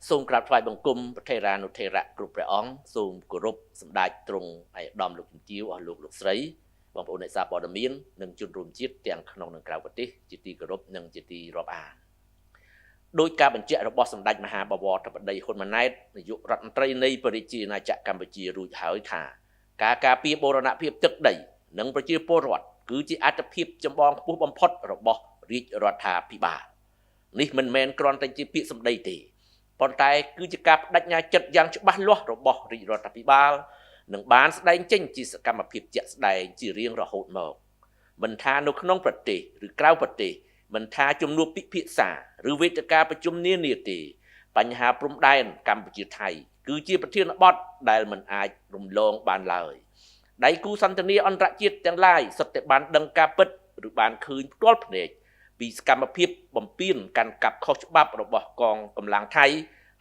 សូមក្រាបថ្វាយបង្គំប្រធេរានុធេរៈគ្រប់ព្រះអង្គសូមគោរពសម្ដេចទ្រង់ឯកឧត្តមលោកជំទាវអស់លោកស្រីបងប្អូនអ្នកសារព័ត៌មាននិងជនរួមជាតិទាំងក្នុងនិងក្រៅប្រទេសជាទីគោរពនិងជាទីរាប់អានដោយការបញ្ជាក់របស់សម្ដេចមហាបវរធិបតីហ៊ុនម៉ាណែតនាយករដ្ឋមន្ត្រីនៃប្រជាជាតិអាណាចក្រកម្ពុជារួចហើយថាការការពារបូរណភាពទឹកដីនិងប្រជាពលរដ្ឋគឺជាអាទិភាពចម្បងខ្ពស់បំផុតរបស់រាជរដ្ឋាភិបាលនេះមិនមែនគ្រាន់តែជាពាក្យសម្ដីទេប៉ុន្តែគឺជាការបដិញ្ញាចិត្តយ៉ាងច្បាស់លាស់របស់រាជរដ្ឋាភិបាលនឹងបានស្ដែងចេញជាសកម្មភាពជាក់ស្ដែងជារៀងរហូតមកមិនថានៅក្នុងប្រទេសឬក្រៅប្រទេសមិនថាជំនួបពិភាក្សាឬវេទិកាប្រជុំនានាទេបញ្ហាព្រំដែនកម្ពុជាថៃគឺជាប្រធានបទដែលមិនអាចរំលងបានឡើយដៃគូសន្ទនាអន្តរជាតិទាំងឡាយសុទ្ធតែបានដឹងការពិតឬបានឃើញផ្ទាល់ភ្នែកពីសកម្មភាពបំពានកាន់កាប់ខុសច្បាប់របស់កងកម្លាំងថៃ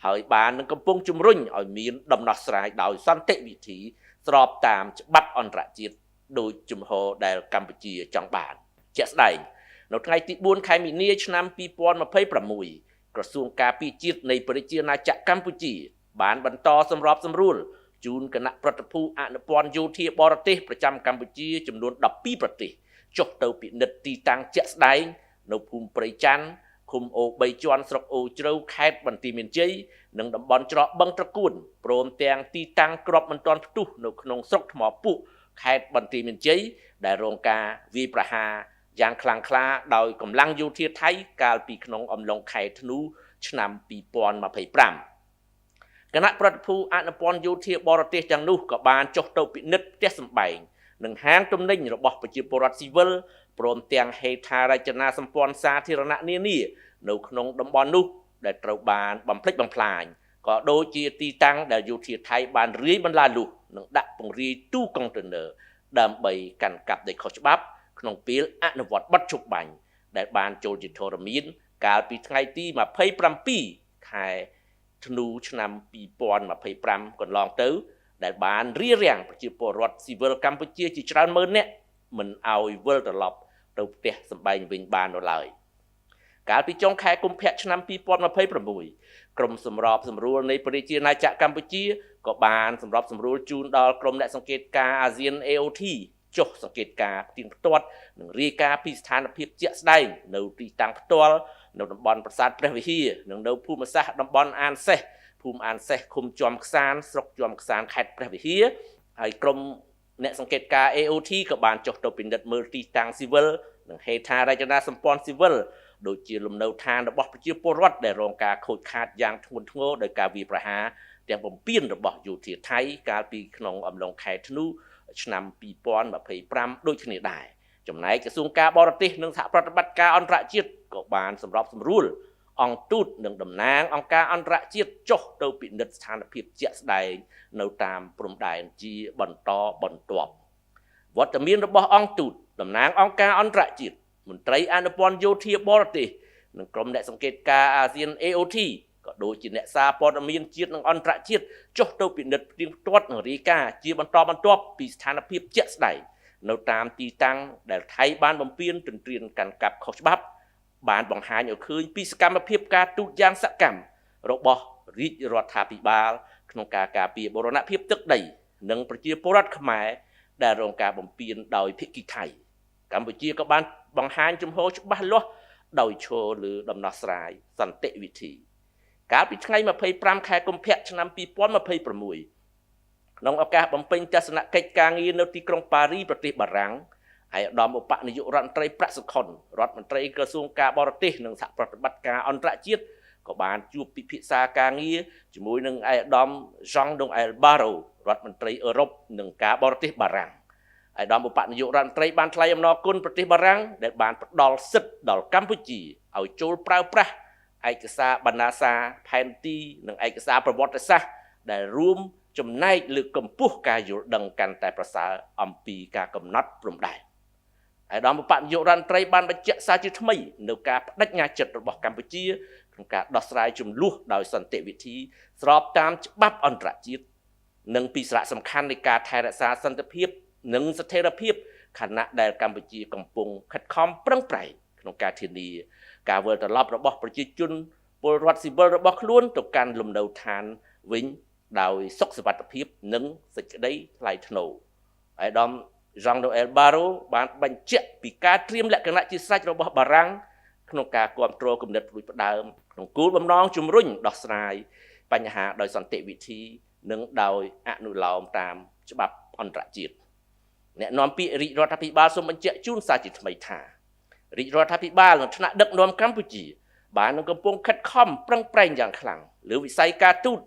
ហើយបាននឹងកំពុងជំរុញឲ្យមានដំណោះស្រាយដោយសន្តិវិធីស្របតាមច្បាប់អន្តរជាតិដោយជំហរដែលកម្ពុជាចង់បានជាក់ស្ដែងនៅថ្ងៃទី4ខែមីនាឆ្នាំ2026ក្រសួងការពារជាតិនៃប្រជាណាចក្រកម្ពុជាបានបន្តសម្របសម្រួលជូនគណៈប្រតិភូអនុព័ន្ធយោធាបរទេសប្រចាំកម្ពុជាចំនួន12ប្រទេសចុះទៅពិនិត្យទីតាំងជាក់ស្ដែងនៅភូមិព្រៃច័ន្ទឃុំអូ3ជាន់ស្រុកអូជ្រៅខេត្តបន្ទាយមានជ័យនិងតំបន់ច្រកបឹងត្រកួនព្រមទាំងទីតាំងក្របមិនទាន់ផ្ទុះនៅក្នុងស្រុកថ្មពុះខេត្តបន្ទាយមានជ័យដែលរងការវាយប្រហារយ៉ាងខ្លាំងក្លាដោយកម្លាំងយោធាថៃកាលពីក្នុងអំឡុងខែធ្នូឆ្នាំ2025គណៈប្រតិភូអនុព័ន្ធយោធាបរទេសទាំងនោះក៏បានចុះទៅពិនិត្យផ្ទះសម្បែងនិងហាងទំនិញរបស់ប្រជាពលរដ្ឋស៊ីវិលព្រមទាំងហេដ្ឋារចនាសម្ព័ន្ធសាធារណៈនានានៅក្នុងតំបន់នោះដែលត្រូវបានបំផ្លិចបំផ្លាញក៏ដូចជាទីតាំងដែលយោធាថៃបានរាយបន្លាលុះនិងដាក់ពង្រាយទូកុងតឺន័រដើម្បីកាន់កាប់ដីខុសច្បាប់ក្នុងពេលអនុវត្តបទឈប់បាញ់ដែលបានចូលជាធរមានកាលពីថ្ងៃទី27ខែធ្នូឆ្នាំ2025កន្លងទៅដែលបានរារាំងប្រជាពលរដ្ឋស៊ីវិលកម្ពុជាជាច្រើនម៉ឺននាក់មិនឲ្យវិលត្រឡប់ទៅផ្ទះសម្បែងវិញបាននៅឡើយកាលពីចុងខែកុម្ភៈឆ្នាំ2026ក្រមសម្របសម្រួលនៃប្រជាណាចក្រកម្ពុជាក៏បានសម្របសម្រួលជូនដល់ក្រុមអ្នកសង្កេតការណ៍អាស៊ាន AOT ចុះសង្កេតការណ៍ផ្ទៀងផ្ទាត់និងរាយការណ៍ពីស្ថានភាពជាក់ស្ដែងនៅទីតាំងផ្ទាល់នៅតំបន់ប្រាសាទព្រះវិហារនិងនៅភូមិសាស្ត្រតំបន់អានសេះភូមិអានសេះឃុំជាំខ្សានស្រុកជាំខ្សានខេត្តព្រះវិហារហើយក្រុមអ្នកសង្កេតការណ៍ AOT ក៏បានចុះទៅពិនិត្យមើលទីតាំងស៊ីវិលនិងហេដ្ឋារចនាសម្ព័ន្ធស៊ីវិលដូចជាលំនៅឋានរបស់ប្រជាពលរដ្ឋដែលរងការខូចខាតយ៉ាងធ្ងន់ធ្ងរដោយការវាយប្រហារទាំងបំពានរបស់យោធាថៃកាលពីក្នុងអំឡុងខែធ្នូឆ្នាំ2025ដូចគ្នាដែរចំណែកក្រសួងការបរទេសនិងសហប្រតិបត្តិការអន្តរជាតិក៏បានសម្របសម្រួលអង្គទូតនិងតំណាងអង្គការអន្តរជាតិចុះទៅពិនិត្យស្ថានភាពជាក់ស្ដែងនៅតាមព្រំដែនជាបន្តបន្ទាប់វត្តមានរបស់អង្គទូតតំណាងអង្គការអន្តរជាតិមន្ត្រីអនុព័ន្ធយោធាបរទេសនិងក្រុមអ្នកសង្កេតការណ៍អាស៊ាន AOT ក៏ដូចជាអ្នកសារព័ត៌មានជាតិនិងអន្តរជាតិចុះទៅពិនិត្យផ្ទៀងផ្ទាត់និងរាយការណ៍ជាបន្តបន្ទាប់ពីស្ថានភាពជាក់ស្ដែងនៅតាមទីតាំងដែលថៃបានបំពានទន្ទ្រានកាន់កាប់ខុសច្បាប់បានបង្ហាញឲ្យឃើញពីសកម្មភាពការទូតយ៉ាងសកម្មរបស់រាជរដ្ឋាភិបាលក្នុងការការពារបូរណភាពទឹកដីនិងប្រជាពលរដ្ឋខ្មែរដែលរងការបំពានដោយភាគីថៃកម្ពុជាក៏បានបង្ហាញជំហរច្បាស់លាស់ដោយឈរលើដំណោះស្រាយសន្តិវិធីកាលពីថ្ងៃ25ខែកុម្ភៈឆ្នាំ2026ក្នុងឱកាសបំពេញទស្សនកិច្ចការងារនៅទីក្រុងប៉ារីប្រទេសបារាំងឯកឧត្តមឧបនាយករដ្ឋមន្ត្រីប្រាក់សុខុនរដ្ឋមន្ត្រីក្រសួងការបរទេសនិងសហប្រតិបត្តិការអន្តរជាតិក៏បានជួបពិភាក្សាការងារជាមួយនឹងឯកឧត្តម Jean-Luc Barrot រដ្ឋមន្ត្រីអឺរ៉ុបនិងការបរទេសបារាំងឯកឧត្តមឧបនាយករដ្ឋមន្ត្រីបានថ្លែងអំណរគុណប្រទេសបារាំងដែលបានផ្ដល់សិទ្ធិដល់កម្ពុជាឲ្យចូលប្រើប្រាស់ឯកសារបណ្ណាសាផែនទីនិងឯកសារប្រវត្តិសាស្ត្រដែលរួមចំណែកលើកកម្ពស់ការយល់ដឹងកាន់តែប្រសើរអំពីការកំណត់ព្រំដែនឯកឧត្តមឧបនាយករដ្ឋមន្ត្រីបានបញ្ជាក់សារជាថ្មីនៅការបដិញ្ញាចិត្តរបស់កម្ពុជាក្នុងការដោះស្រាយជម្លោះដោយសន្តិវិធីស្របតាមច្បាប់អន្តរជាតិនិងពីសារៈសំខាន់នៃការថែរក្សាសន្តិភាពនិងស្ថិរភាពខណៈដែលកម្ពុជាកំពុងខិតខំប្រឹងប្រែងក្នុងការធានាការវិលត្រឡប់របស់ប្រជាជនព ពលរដ្ឋស៊ីវិលរបស់ខ្លួនទៅកាន់លំនៅឋានវិញដោយសុខសុវត្ថិភាពនិងសេចក្តីថ្លៃថ្នូរអាយដាម Jean-Noël Barrot បានបញ្ជាក់ពីការត្រៀមលក្ខណៈជាស្រេចរបស់បារាំងក្នុងការគ្រប់គ្រងគំនិតផ្ដួចផ្ដើមក្នុងគោលបំណងជំរុញដោះស្រាយបញ្ហាដោយសន្តិវិធីនិងដោយអនុលោមតាមច្បាប់អន្តរជាតិអ្នកនាំពាក្យរាជរដ្ឋាភិបាលសូមបញ្ជាក់ជូនសាជាថ្មីថារាជរដ្ឋាភិបាលនិងថ្នាក់ដឹកនាំកម្ពុជាបាននឹងកំពុងខិតខំប្រឹងប្រែងយ៉ាងខ្លាំងលើវិស័យការទូត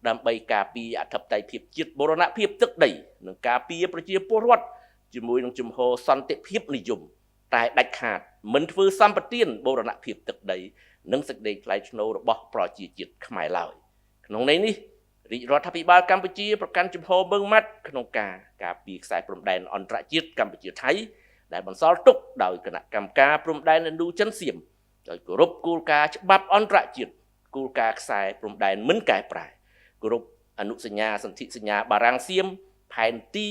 ដើម្បីការពារអធិបតេយ្យភាពជាតិបូរណភាពទឹកដីនិងការពារប្រជាពលរដ្ឋជាមួយនឹងជំហរសន្តិភាពនិយមតែដាច់ខាតមិនធ្វើសម្បទានបូរណភាពទឹកដីនិងសេចក្តីថ្លៃថ្នូររបស់ប្រជាជាតិខ្មែរឡើយក្នុងន័យនេះរាជរដ្ឋាភិបាលកម្ពុជាប្រកាន់ជំហរម៉ឺងម៉ាត់ក្នុងការពារខ្សែព្រំដែនអន្តរជាតិកម្ពុជាថៃដែលបន្សល់ទុកដោយគណៈកម្មការព្រំដែនឥណ្ឌូចិនសៀមដោយគោរពគោលការណ៍ច្បាប់អន្តរជាតិគោលការណ៍ខ្សែព្រំដែនមិនកែប្រែគោរពអនុសញ្ញាសន្ធិសញ្ញាបារាំងសៀមផែនទី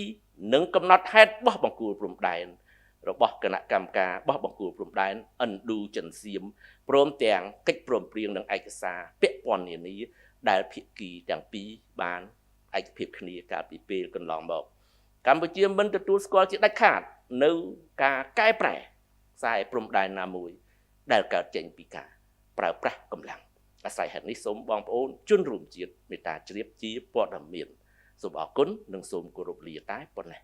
និងកំណត់ហេតុបោះបង្គោលព្រំដែនរបស់គណៈកម្មការបោះបង្គោលព្រំដែនឥណ្ឌូចិនសៀមព្រមទាំងកិច្ចព្រមព្រៀងនិងឯកសារពាក់ព័ន្ធនានាដែលភាគីទាំងពីរបានឯកភាពគ្នាកាលពីពេលកន្លងមកកម្ពុជាមិនទទួលស្គាល់ជាដាច់ខាតនៅការកែប្រែខ្សែព្រំដែនណាមួយដែលកើតចេញពីការប្រើប្រាស់កម្លាំងអាស្រ័យហេតុនេះសូមបងប្អូនជនរួមជាតិមេត្តាជ្រាបជាព័ត៌មានសូមអរគុណនិងសូមគោរពលាតែប៉ុណ្ណេះ